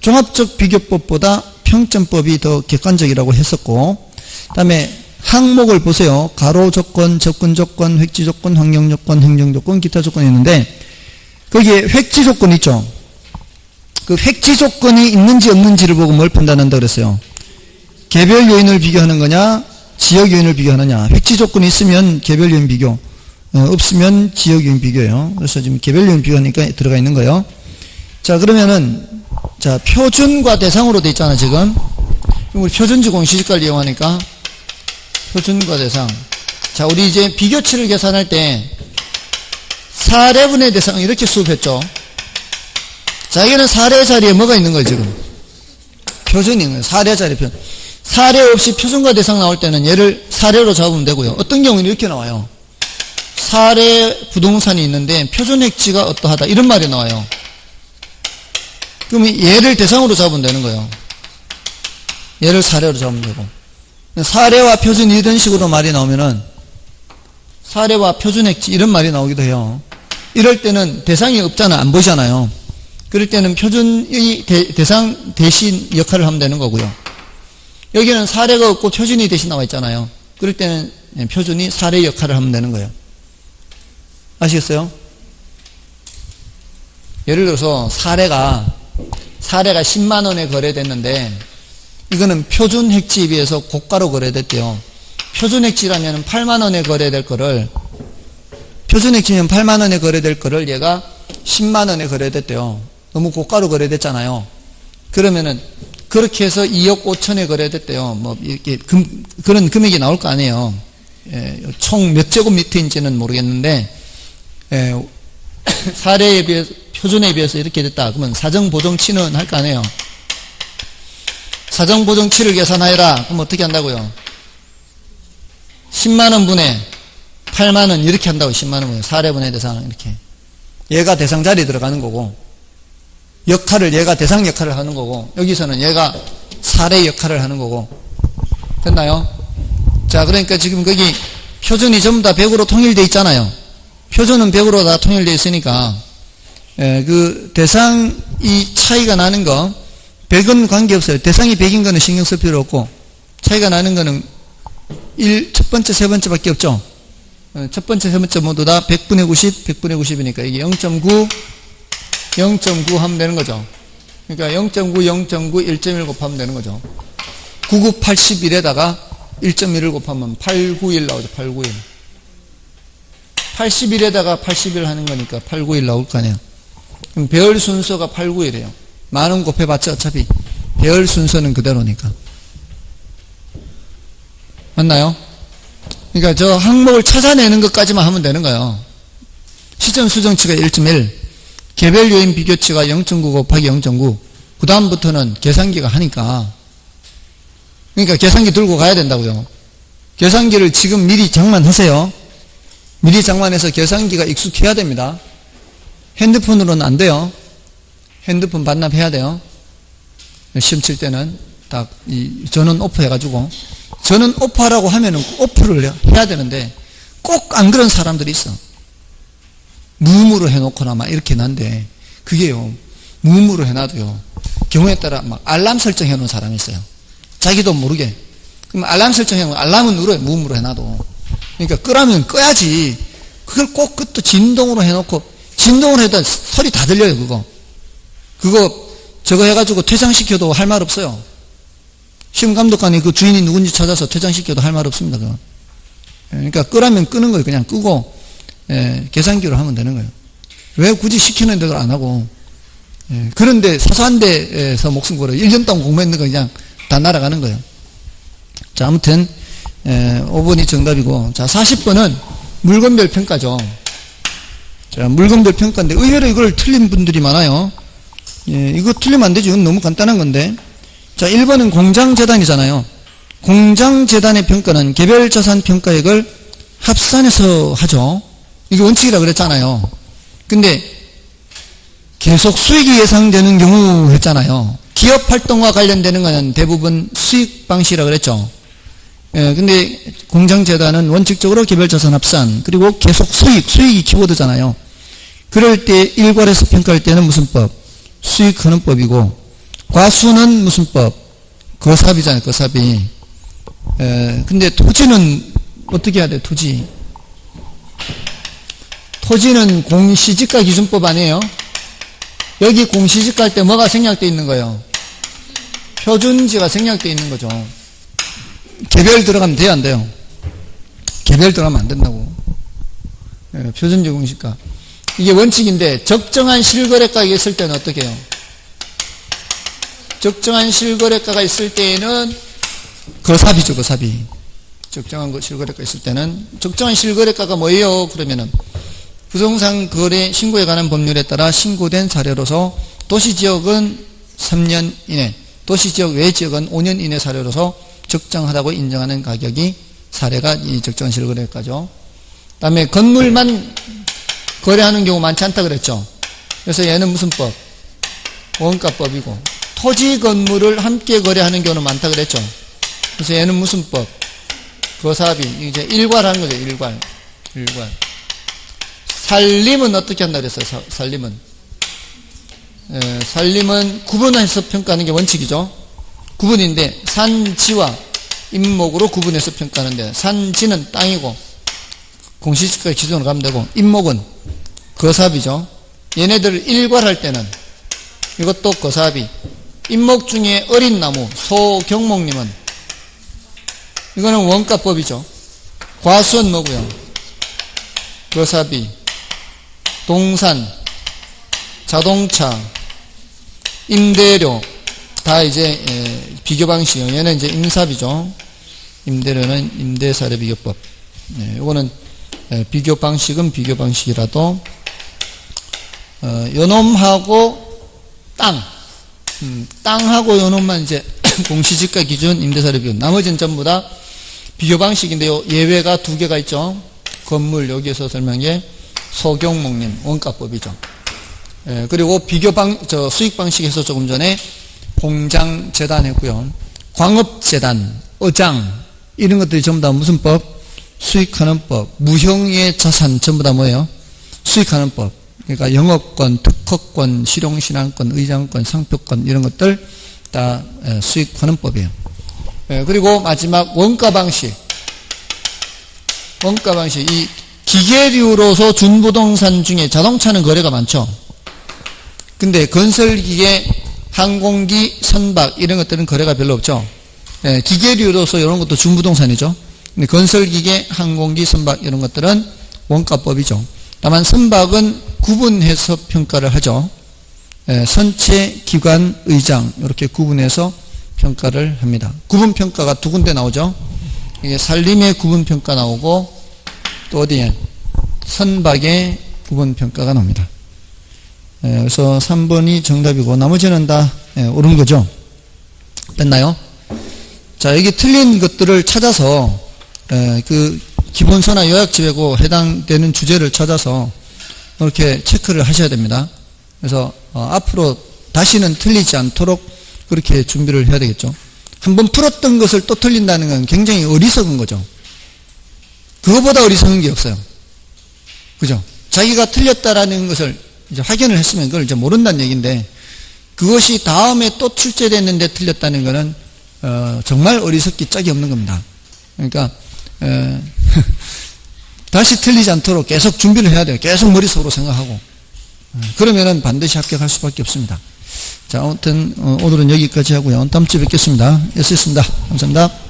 종합적 비교법보다 평점법이 더 객관적이라고 했었고, 그 다음에 항목을 보세요. 가로 조건, 접근 조건, 획지 조건, 환경 조건, 행정 조건, 기타 조건이 있는데 거기에 획지 조건 있죠. 그 획지 조건이 있는지 없는지를 보고 뭘 판단한다 그랬어요? 개별 요인을 비교하는 거냐, 지역 요인을 비교하느냐. 획지 조건이 있으면 개별 요인 비교, 없으면 지역 요인 비교예요. 그래서 지금 개별 요인 비교하니까 들어가 있는 거예요. 자, 그러면은 자, 표준과 대상으로 돼 있잖아 지금. 우리 표준지 공시지가를 이용하니까 표준과 대상. 자, 우리 이제 비교치를 계산할 때 사례분의 대상 이렇게 수업했죠. 자, 여기는 사례 자리에 뭐가 있는 거예요 지금? 표준이 있는 거예요. 사례 자리 표준. 사례 없이 표준과 대상 나올 때는 얘를 사례로 잡으면 되고요. 어떤 경우는 이렇게 나와요. 사례 부동산이 있는데 표준 획지가 어떠하다 이런 말이 나와요. 그러면 얘를 대상으로 잡으면 되는 거예요. 얘를 사례로 잡으면 되고. 사례와 표준 이런 식으로 말이 나오면은 사례와 표준 획지 이런 말이 나오기도 해요. 이럴 때는 대상이 없잖아. 안 보이잖아요. 그럴 때는 표준의 대상 대신 역할을 하면 되는 거고요. 여기는 사례가 없고 표준이 대신 나와 있잖아요. 그럴 때는 표준이 사례 역할을 하면 되는 거예요. 아시겠어요? 예를 들어서 사례가 10만 원에 거래됐는데 이거는 표준 핵지에 비해서 고가로 거래됐대요. 표준 핵지라면 8만 원에 거래될 거를 표준 핵지면 8만 원에 거래될 거를 얘가 10만 원에 거래됐대요. 너무 고가로 거래됐잖아요. 그러면은 그렇게 해서 2억 5천에 거래됐대요. 뭐 이렇게 그런 금액이 나올 거 아니에요. 총 몇 제곱미터인지는 모르겠는데 사례에 비해서 표준에 비해서 이렇게 됐다. 그러면 사정보정치는 할 거 아니에요. 사정보정치를 계산하여라. 그럼 어떻게 한다고요? 10만원 분의 8만원 이렇게 한다고. 10만원 분의 사례분의 대상 이렇게. 얘가 대상 자리에 들어가는 거고 역할을 얘가 대상 역할을 하는 거고 여기서는 얘가 사례 역할을 하는 거고. 됐나요? 자, 그러니까 지금 거기 표준이 전부 다 100으로 통일되어 있잖아요. 표준은 100으로 다 통일되어 있으니까 그 대상이 차이가 나는 거 100은 관계없어요. 대상이 100인 거는 신경 쓸 필요 없고 차이가 나는 거는 첫 번째, 세 번째밖에 없죠. 첫 번째, 세 번째 모두 다 100분의 90, 100분의 90이니까 이게 0.9, 0.9 하면 되는 거죠. 그러니까 0.9, 0.9, 1.1 곱하면 되는 거죠. 99, 81에다가 1.1을 곱하면 891 나오죠. 891. 81에다가 81 하는 거니까 891 나올 거 아니에요. 그럼 배열 순서가 891이에요. 만원 곱해봤자 어차피 배열 순서는 그대로니까. 맞나요? 그러니까 저 항목을 찾아내는 것까지만 하면 되는 거예요. 시점 수정치가 1.1, 개별 요인 비교치가 0.9 곱하기 0.9. 그 다음부터는 계산기가 하니까. 그러니까 계산기 들고 가야 된다고요. 계산기를 지금 미리 장만하세요. 미리 장만해서 계산기가 익숙해야 됩니다. 핸드폰으로는 안 돼요. 핸드폰 반납해야 돼요. 시험 칠 때는 딱 이 전원 오프 해가지고 전원 오프하라고 하면은 오프를 해야 되는데 꼭 안 그런 사람들이 있어. 무음으로 해놓거나 막 이렇게 난데 그게요 무음으로 해놔도요 경우에 따라 막 알람 설정해 놓은 사람이 있어요. 자기도 모르게. 그럼 알람 설정해 놓으면 알람은 울어요. 무음으로 해놔도. 그러니까 끄라면 꺼야지. 그걸 꼭 또 진동으로 해놓고 진동으로 해도 소리 다 들려요. 그거 저거 해가지고 퇴장시켜도 할 말 없어요. 시험 감독관이 그 주인이 누군지 찾아서 퇴장시켜도 할 말 없습니다. 그건. 그러니까 끄라면 끄는 거예요. 그냥 끄고 계산기로 하면 되는 거예요. 왜 굳이 시키는 데도 안 하고. 그런데 사소한 데에서 목숨 걸어 1년 동안 공부했는 거 그냥 다 날아가는 거예요. 자, 아무튼 5번이 정답이고, 자 40번은 물건별 평가죠. 자, 물건별 평가인데 의외로 이걸 틀린 분들이 많아요. 이거 틀리면 안 되죠. 이건 너무 간단한 건데. 자, 1번은 공장재단이잖아요. 공장재단의 평가는 개별자산 평가액을 합산해서 하죠. 이게 원칙이라 그랬잖아요. 근데 계속 수익이 예상되는 경우 했잖아요. 기업 활동과 관련되는 것은 대부분 수익 방식이라 그랬죠. 근데 공장재단은 원칙적으로 개별자산 합산 그리고 계속 수익이 키워드잖아요. 그럴 때 일괄해서 평가할 때는 무슨 법? 수익헌업법이고, 과수는 무슨 법? 거사비잖아요. 거사비. 근데 토지는 어떻게 해야 돼? 토지는 공시지가 기준법 아니에요? 여기 공시지가 할 때 뭐가 생략되어 있는 거예요? 표준지가 생략되어 있는 거죠. 개별 들어가면 돼요, 안 돼요? 개별 들어가면 안 된다고. 표준지 공시가. 이게 원칙인데 적정한 실거래가가 있을 때는 어떻게 해요? 적정한 실거래가가 있을 때에는 거사비죠. 거사비. 적정한 실거래가 있을 때는 적정한 실거래가가 뭐예요? 그러면은 부동산 거래 신고에 관한 법률에 따라 신고된 사례로서 도시지역은 3년 이내, 도시지역 외 지역은 5년 이내 사례로서 적정하다고 인정하는 가격이 사례가 이 적정한 실거래가죠. 그 다음에 건물만 거래하는 경우 많지 않다 그랬죠. 그래서 얘는 무슨 법? 원가법이고, 토지 건물을 함께 거래하는 경우는 많다 그랬죠. 그래서 얘는 무슨 법? 거사비. 이제 일괄하는 거죠. 일괄. 살림은 어떻게 한다 그랬어요? 살림은 살림은 구분해서 평가하는 게 원칙이죠. 구분인데 산지와 임목으로 구분해서 평가하는데 산지는 땅이고 공시지가 기준으로 가면 되고 임목은 거삽이죠. 얘네들을 일괄할 때는 이것도 거삽이. 임목 중에 어린 나무 소경목님은 이거는 원가법이죠. 과수원 뭐고요? 거삽이. 동산, 자동차, 임대료 다 이제 비교 방식이에요. 얘는 이제 임삽이죠. 임대료는 임대사례 비교법. 이거는 비교 방식은 비교 방식이라도 요놈하고 땅하고 요놈만 이제 공시지가 기준 임대사례 비교. 나머지는 전부 다 비교 방식인데요. 예외가 2개가 있죠. 건물 여기에서 설명해 소경목님 원가법이죠. 그리고 수익 방식에서 조금 전에 공장재단 했고요. 광업재단, 어장 이런 것들이 전부 다 무슨 법? 수익하는 법. 무형의 자산 전부 다 뭐예요? 수익하는 법. 그러니까 영업권, 특허권, 실용신앙권, 의장권, 상표권 이런 것들 다 수익하는 법이에요. 그리고 마지막 원가 방식. 원가 방식. 이 기계류로서 준부동산 중에 자동차는 거래가 많죠. 근데 건설기계, 항공기, 선박 이런 것들은 거래가 별로 없죠. 기계류로서 이런 것도 준부동산이죠. 근데 건설기계, 항공기, 선박 이런 것들은 원가법이죠. 다만 선박은 구분해서 평가를 하죠. 선체, 기관, 의장 이렇게 구분해서 평가를 합니다. 구분평가가 2군데 나오죠. 이게 산림의 구분평가 나오고 또 어디에? 선박의 구분평가가 나옵니다. 그래서 3번이 정답이고 나머지는 다 옳은 거죠. 됐나요? 자, 여기 틀린 것들을 찾아서 그 기본서나 요약집하고 해당되는 주제를 찾아서 이렇게 체크를 하셔야 됩니다. 그래서 앞으로 다시는 틀리지 않도록 그렇게 준비를 해야 되겠죠. 한번 풀었던 것을 또 틀린다는 건 굉장히 어리석은 거죠. 그거보다 어리석은 게 없어요. 그죠? 자기가 틀렸다라는 것을 이제 확인을 했으면 그걸 이제 모른다는 얘기인데 그것이 다음에 또 출제됐는데 틀렸다는 것은 정말 어리석기 짝이 없는 겁니다. 그러니까 다시 틀리지 않도록 계속 준비를 해야 돼요. 계속 머릿속으로 생각하고 그러면은 반드시 합격할 수밖에 없습니다. 자, 아무튼 오늘은 여기까지 하고요. 다음 주에 뵙겠습니다. 애쓰셨습니다. 감사합니다.